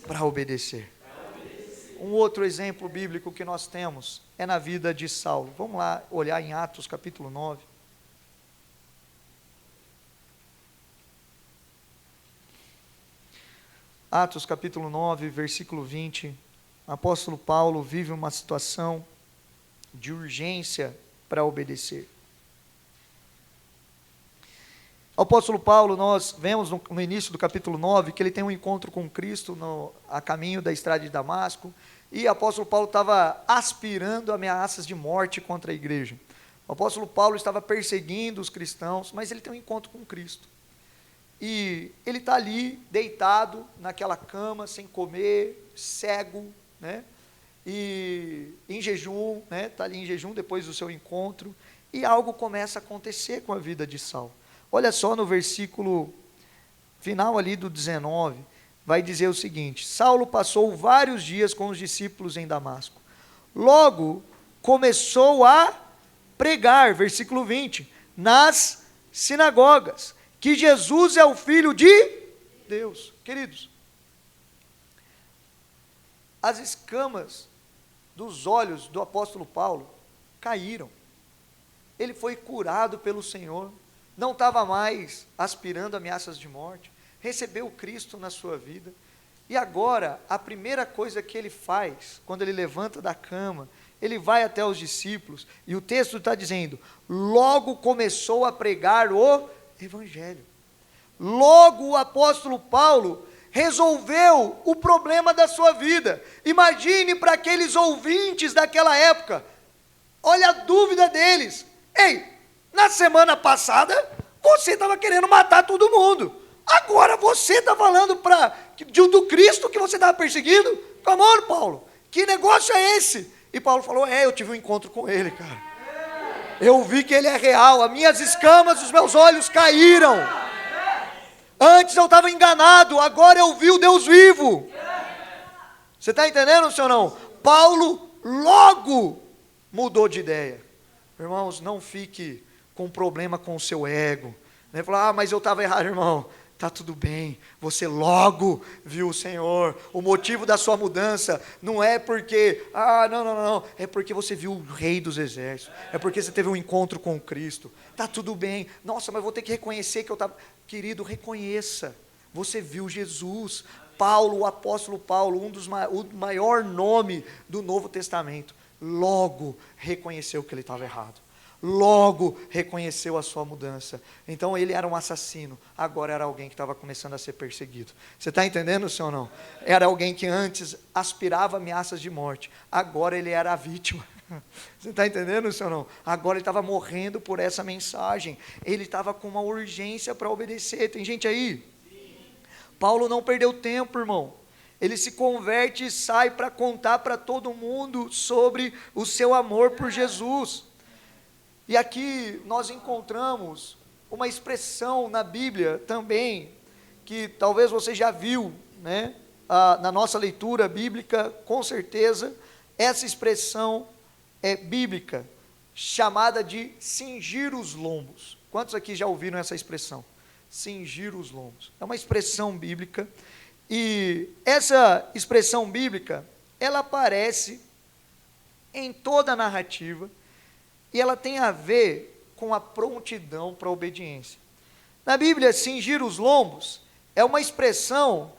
para obedecer. Um outro exemplo bíblico que nós temos é na vida de Saulo. Vamos lá olhar em Atos capítulo 9. Atos capítulo 9, versículo 20. O apóstolo Paulo vive uma situação de urgência para obedecer. O apóstolo Paulo, nós vemos no início do capítulo 9, que ele tem um encontro com Cristo a caminho da estrada de Damasco, e o apóstolo Paulo estava aspirando ameaças de morte contra a igreja. O apóstolo Paulo estava perseguindo os cristãos, mas ele tem um encontro com Cristo. E ele está ali, deitado naquela cama, sem comer, cego, né? E em jejum, né? Está ali em jejum depois do seu encontro, e algo começa a acontecer com a vida de Saulo. Olha só no versículo final ali do 19, vai dizer o seguinte: Saulo passou vários dias com os discípulos em Damasco. Logo começou a pregar, versículo 20, nas sinagogas, que Jesus é o Filho de Deus. Queridos, as escamas dos olhos do apóstolo Paulo caíram. Ele foi curado pelo Senhor, não estava mais aspirando ameaças de morte, recebeu Cristo na sua vida, e agora, a primeira coisa que ele faz, quando ele levanta da cama, ele vai até os discípulos, e o texto está dizendo, logo começou a pregar o Evangelho. Logo o apóstolo Paulo resolveu o problema da sua vida. Imagine para aqueles ouvintes daquela época, olha a dúvida deles. Ei, na semana passada, você estava querendo matar todo mundo. Agora você está falando do Cristo que você estava perseguindo? Come on, Paulo, que negócio é esse? E Paulo falou, eu tive um encontro com ele, cara. Eu vi que ele é real, as minhas escamas, os meus olhos caíram. Antes eu estava enganado, agora eu vi o Deus vivo. Você está entendendo, senhor não? Paulo logo mudou de ideia. Irmãos, não fique com problema com o seu ego. Né? Falar, mas eu estava errado, irmão. Está tudo bem, você logo viu o Senhor. O motivo da sua mudança não é porque, não, é porque você viu o Rei dos Exércitos, é porque você teve um encontro com Cristo. Está tudo bem, nossa, mas vou ter que reconhecer que eu estava... Querido, reconheça, você viu Jesus. Paulo, o apóstolo Paulo, o maior nome do Novo Testamento, logo reconheceu que ele estava errado. Logo reconheceu a sua mudança. Então ele era um assassino, agora era alguém que estava começando a ser perseguido. Você está entendendo, senhor ou não? Era alguém que antes aspirava ameaças de morte, agora ele era a vítima. Você está entendendo, senhor ou não? Agora ele estava morrendo por essa mensagem, ele estava com uma urgência para obedecer. Tem gente aí? Sim. Paulo não perdeu tempo, irmão. Ele se converte e sai para contar para todo mundo sobre o seu amor por Jesus. E aqui nós encontramos uma expressão na Bíblia também, que talvez você já viu, né? Na nossa leitura bíblica, com certeza, essa expressão é bíblica, chamada de cingir os lombos. Quantos aqui já ouviram essa expressão? Cingir os lombos. É uma expressão bíblica, e essa expressão bíblica, ela aparece em toda a narrativa, e ela tem a ver com a prontidão para a obediência. Na Bíblia, cingir os lombos é uma expressão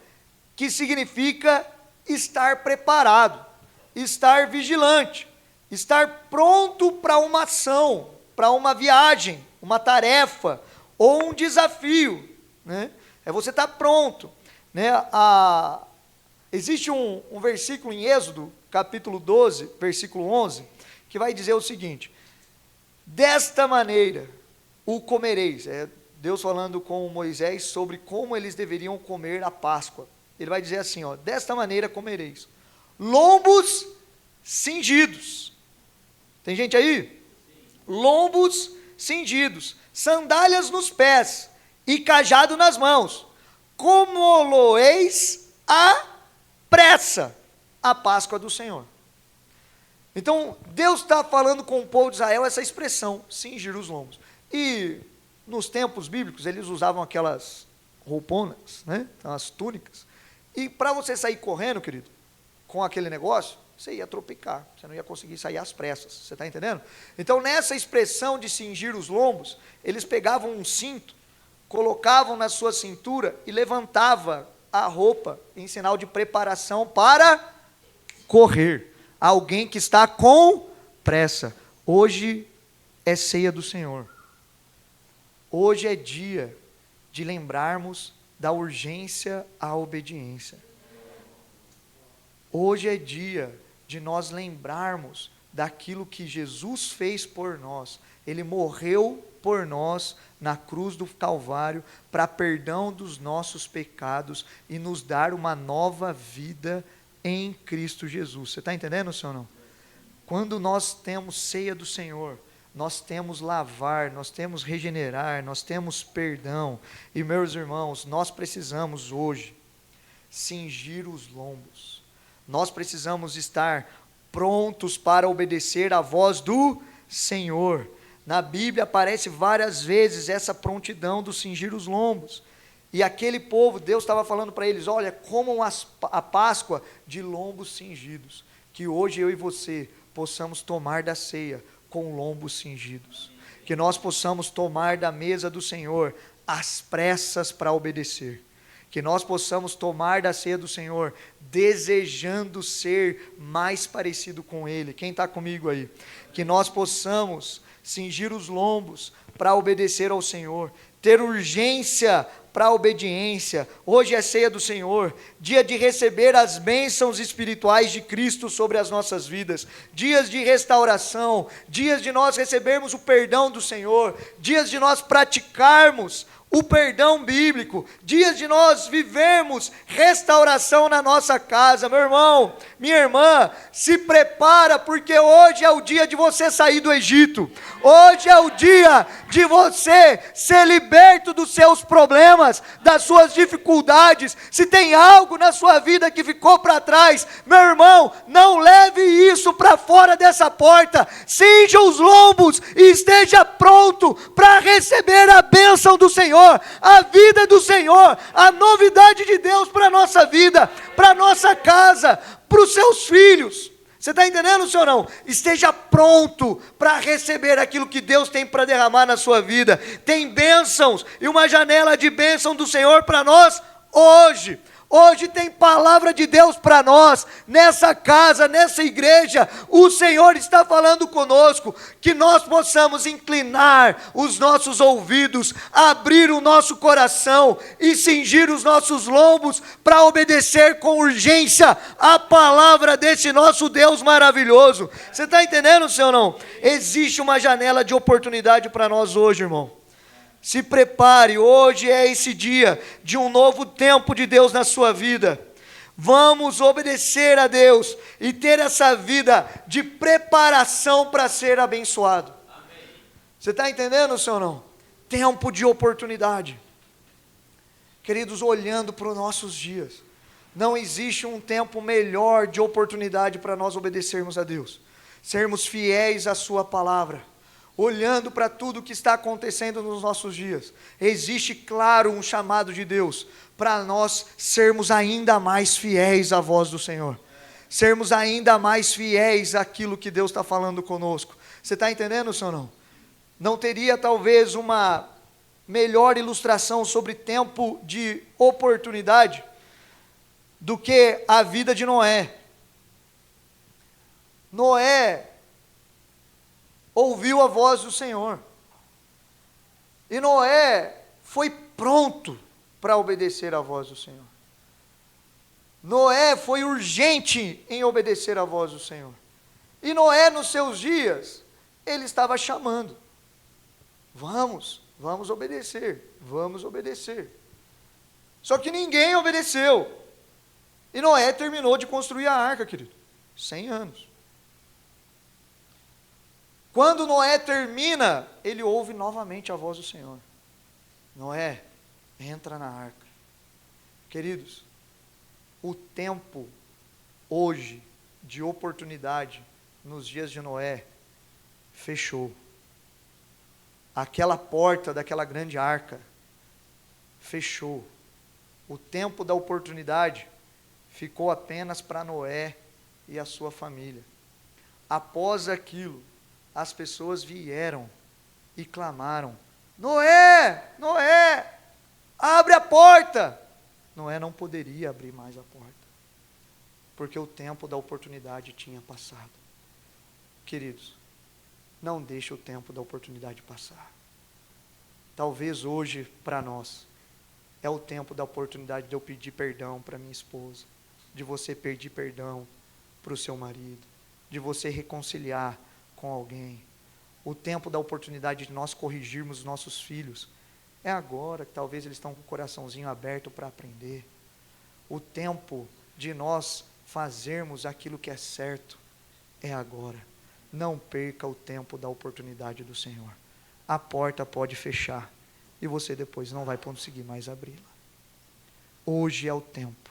que significa estar preparado, estar vigilante, estar pronto para uma ação, para uma viagem, uma tarefa ou um desafio, né? É você estar pronto, né? Existe um versículo em Êxodo, capítulo 12, versículo 11, que vai dizer o seguinte: desta maneira o comereis. É Deus falando com Moisés sobre como eles deveriam comer a Páscoa. Ele vai dizer assim, desta maneira comereis lombos cingidos. Tem gente aí? Lombos cingidos, sandálias nos pés e cajado nas mãos, como loeis à pressa a Páscoa do Senhor. Então, Deus está falando com o povo de Israel essa expressão, cingir os lombos. E nos tempos bíblicos, eles usavam aquelas rouponas, né? As túnicas. E para você sair correndo, querido, com aquele negócio, você ia tropicar, você não ia conseguir sair às pressas, você está entendendo? Então, nessa expressão de cingir os lombos, eles pegavam um cinto, colocavam na sua cintura e levantavam a roupa em sinal de preparação para correr. Alguém que está com pressa. Hoje é ceia do Senhor. Hoje é dia de lembrarmos da urgência à obediência. Hoje é dia de nós lembrarmos daquilo que Jesus fez por nós. Ele morreu por nós na cruz do Calvário para perdão dos nossos pecados e nos dar uma nova vida em Cristo Jesus. Você está entendendo, senhor ou não? Quando nós temos ceia do Senhor, nós temos lavar, nós temos regenerar, nós temos perdão. E meus irmãos, nós precisamos hoje cingir os lombos. Nós precisamos estar prontos para obedecer à voz do Senhor. Na Bíblia aparece várias vezes essa prontidão do cingir os lombos. E aquele povo, Deus estava falando para eles: olha, comam a Páscoa de lombos cingidos. Que hoje eu e você possamos tomar da ceia com lombos cingidos. Que nós possamos tomar da mesa do Senhor às pressas para obedecer. Que nós possamos tomar da ceia do Senhor desejando ser mais parecido com Ele. Quem está comigo aí? Que nós possamos cingir os lombos para obedecer ao Senhor, ter urgência para a obediência. Hoje é ceia do Senhor, dia de receber as bênçãos espirituais de Cristo sobre as nossas vidas, dias de restauração, dias de nós recebermos o perdão do Senhor, dias de nós praticarmos o perdão bíblico, dias de nós vivermos restauração na nossa casa. Meu irmão, minha irmã, se prepara, porque hoje é o dia de você sair do Egito, hoje é o dia de você ser liberto dos seus problemas, das suas dificuldades. Se tem algo na sua vida que ficou para trás, meu irmão, não leve isso para fora dessa porta, cinja os lombos e esteja pronto para receber a bênção do Senhor, a vida do Senhor, a novidade de Deus para a nossa vida, para a nossa casa, para os seus filhos. Você está entendendo, senhor? Não? Esteja pronto para receber aquilo que Deus tem para derramar na sua vida. Tem bênçãos e uma janela de bênção do Senhor para nós hoje. Hoje tem palavra de Deus para nós, nessa casa, nessa igreja. O Senhor está falando conosco, que nós possamos inclinar os nossos ouvidos, abrir o nosso coração e cingir os nossos lombos para obedecer com urgência a palavra desse nosso Deus maravilhoso. Você está entendendo, senhor? Não? Existe uma janela de oportunidade para nós hoje, irmão. Se prepare, hoje é esse dia de um novo tempo de Deus na sua vida. Vamos obedecer a Deus e ter essa vida de preparação para ser abençoado. Amém. Você está entendendo, senhor? Não? Tempo de oportunidade. Queridos, olhando para os nossos dias, não existe um tempo melhor de oportunidade para nós obedecermos a Deus, sermos fiéis à sua palavra. Olhando para tudo que está acontecendo nos nossos dias, existe, claro, um chamado de Deus para nós sermos ainda mais fiéis à voz do Senhor, sermos ainda mais fiéis àquilo que Deus está falando conosco. Você está entendendo, senhor? Não? Não teria talvez uma melhor ilustração sobre tempo de oportunidade do que a vida de Noé. Noé ouviu a voz do Senhor, e Noé foi pronto para obedecer à voz do Senhor. Noé foi urgente em obedecer à voz do Senhor, e Noé nos seus dias, ele estava chamando, vamos obedecer, só que ninguém obedeceu, e Noé terminou de construir a arca, querido, 100 anos. Quando Noé termina, ele ouve novamente a voz do Senhor. Noé, entra na arca. Queridos, o tempo hoje de oportunidade nos dias de Noé fechou. Aquela porta daquela grande arca fechou. O tempo da oportunidade ficou apenas para Noé e a sua família. Após aquilo, as pessoas vieram e clamaram: Noé, Noé, abre a porta. Noé não poderia abrir mais a porta, porque o tempo da oportunidade tinha passado. Queridos, não deixe o tempo da oportunidade passar. Talvez hoje, para nós, é o tempo da oportunidade de eu pedir perdão para minha esposa, de você pedir perdão para o seu marido, de você reconciliar com alguém. O tempo da oportunidade de nós corrigirmos os nossos filhos é agora, que talvez eles estão com o coraçãozinho aberto para aprender. O tempo de nós fazermos aquilo que é certo é agora. Não perca o tempo da oportunidade do Senhor. A porta pode fechar e você depois não vai conseguir mais abri-la. Hoje é o tempo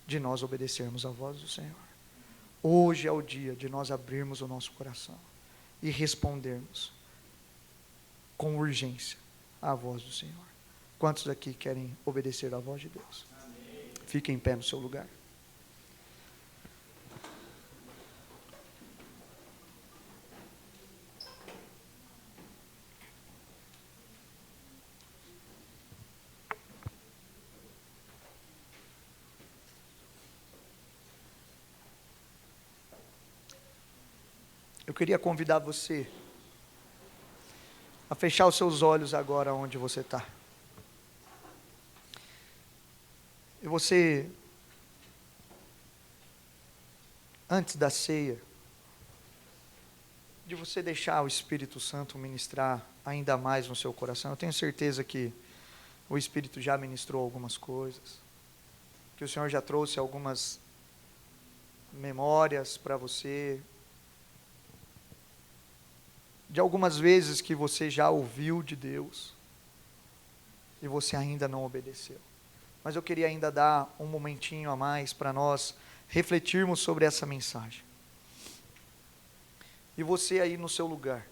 de nós obedecermos à voz do Senhor. Hoje é o dia de nós abrirmos o nosso coração e respondermos com urgência à voz do Senhor. Quantos aqui querem obedecer à voz de Deus? Fiquem em pé no seu lugar. Eu queria convidar você a fechar os seus olhos agora onde você está. E você, antes da ceia, de você deixar o Espírito Santo ministrar ainda mais no seu coração. Eu tenho certeza que o Espírito já ministrou algumas coisas, que o Senhor já trouxe algumas memórias para você, de algumas vezes que você já ouviu de Deus e você ainda não obedeceu. Mas eu queria ainda dar um momentinho a mais para nós refletirmos sobre essa mensagem. E você aí no seu lugar,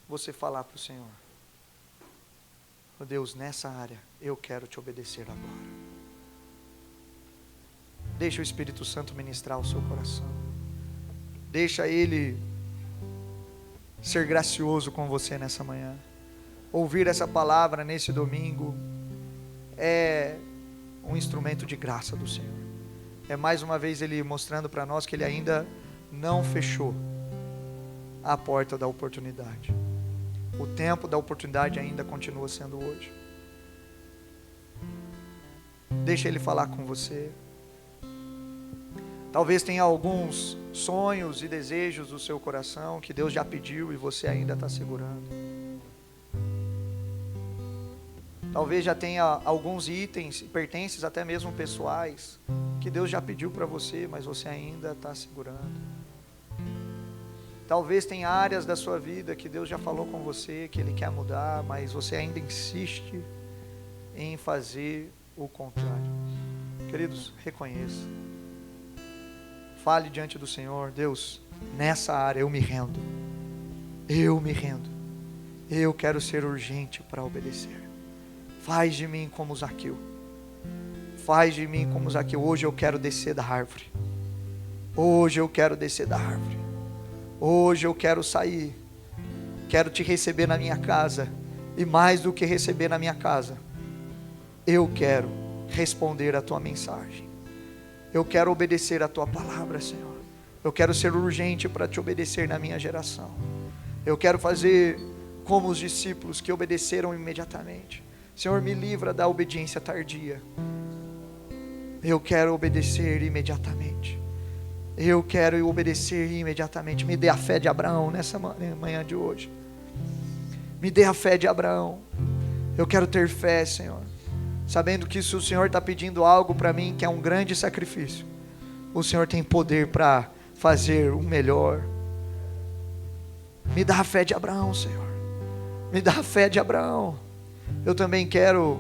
você falar para o Senhor: oh Deus, nessa área eu quero te obedecer agora. Deixa o Espírito Santo ministrar o seu coração. Deixa Ele ser gracioso com você nessa manhã. Ouvir essa palavra nesse domingo é um instrumento de graça do Senhor. É mais uma vez Ele mostrando para nós que Ele ainda não fechou a porta da oportunidade. O tempo da oportunidade ainda continua sendo hoje. Deixa Ele falar com você. Talvez tenha alguns sonhos e desejos do seu coração que Deus já pediu e você ainda está segurando. Talvez já tenha alguns itens, pertences até mesmo pessoais, que Deus já pediu para você, mas você ainda está segurando. Talvez tenha áreas da sua vida que Deus já falou com você, que Ele quer mudar, mas você ainda insiste em fazer o contrário. Queridos, reconheça. Fale diante do Senhor: Deus, nessa área eu me rendo. Eu me rendo. Eu quero ser urgente para obedecer. Faz de mim como Zaqueu. Faz de mim como Zaqueu. Hoje eu quero descer da árvore. Hoje eu quero descer da árvore. Hoje eu quero sair. Quero te receber na minha casa. E mais do que receber na minha casa, eu quero responder a tua mensagem. Eu quero obedecer a tua palavra, Senhor. Eu quero ser urgente para te obedecer na minha geração. Eu quero fazer como os discípulos que obedeceram imediatamente. Senhor, me livra da obediência tardia. Eu quero obedecer imediatamente. Eu quero obedecer imediatamente. Me dê a fé de Abraão nessa manhã de hoje. Me dê a fé de Abraão. Eu quero ter fé, Senhor, sabendo que se o Senhor está pedindo algo para mim, que é um grande sacrifício, o Senhor tem poder para fazer o melhor. Me dá a fé de Abraão, Senhor. Me dá a fé de Abraão. Eu também quero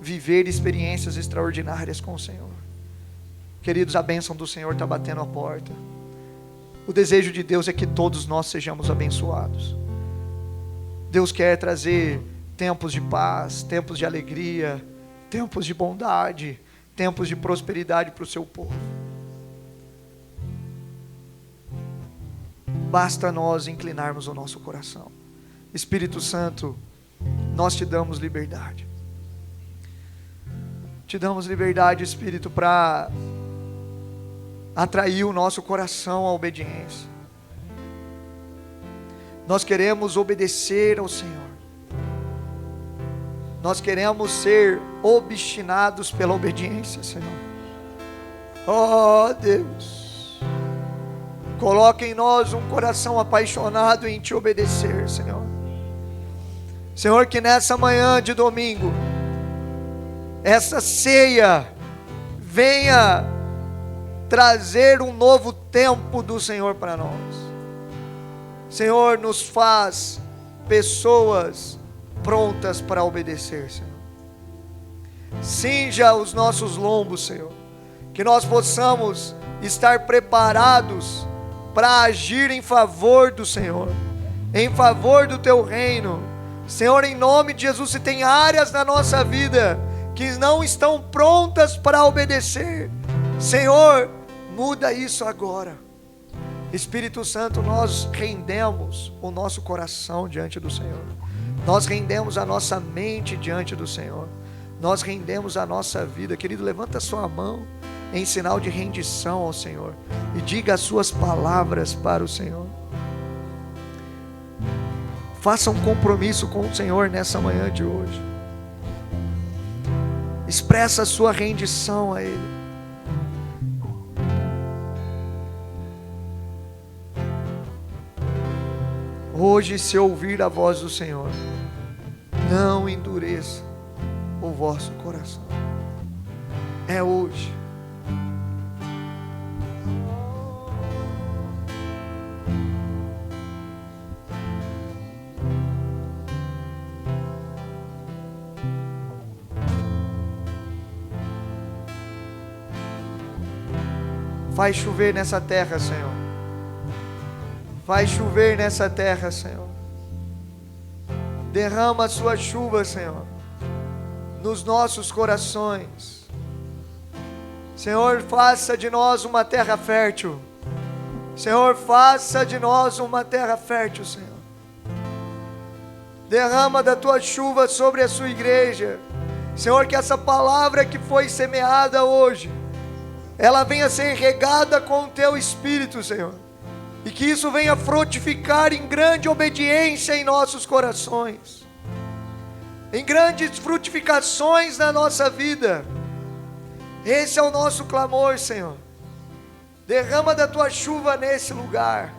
viver experiências extraordinárias com o Senhor. Queridos, a bênção do Senhor está batendo a porta. O desejo de Deus é que todos nós sejamos abençoados. Deus quer trazer tempos de paz, tempos de alegria, tempos de bondade, tempos de prosperidade para o seu povo. Basta nós inclinarmos o nosso coração. Espírito Santo, nós te damos liberdade. Te damos liberdade, Espírito, para atrair o nosso coração à obediência. Nós queremos obedecer ao Senhor. Nós queremos ser obstinados pela obediência, Senhor. Oh Deus, coloca em nós um coração apaixonado em te obedecer, Senhor. Senhor, que nessa manhã de domingo, essa ceia venha trazer um novo tempo do Senhor para nós. Senhor, nos faz pessoas prontas para obedecer, Senhor. Cinja os nossos lombos, Senhor, que nós possamos estar preparados para agir em favor do Senhor, em favor do teu reino. Senhor, em nome de Jesus, se tem áreas na nossa vida que não estão prontas para obedecer, Senhor, muda isso agora. Espírito Santo, nós rendemos o nosso coração diante do Senhor, nós rendemos a nossa mente diante do Senhor, nós rendemos a nossa vida. Querido, levanta a sua mão em sinal de rendição ao Senhor e diga as suas palavras para o Senhor. Faça um compromisso com o Senhor nessa manhã de hoje. Expressa a sua rendição a Ele. Hoje, se ouvir a voz do Senhor, não endureça o vosso coração. É hoje. Faz chover nessa terra, Senhor. Faz chover nessa terra, Senhor. Derrama a sua chuva, Senhor, nos nossos corações. Senhor, faça de nós uma terra fértil. Senhor, faça de nós uma terra fértil, Senhor. Derrama da tua chuva sobre a sua igreja. Senhor, que essa palavra que foi semeada hoje, ela venha ser regada com o teu Espírito, Senhor, e que isso venha frutificar em grande obediência em nossos corações, em grandes frutificações na nossa vida. Esse é o nosso clamor, Senhor. Derrama da tua chuva nesse lugar.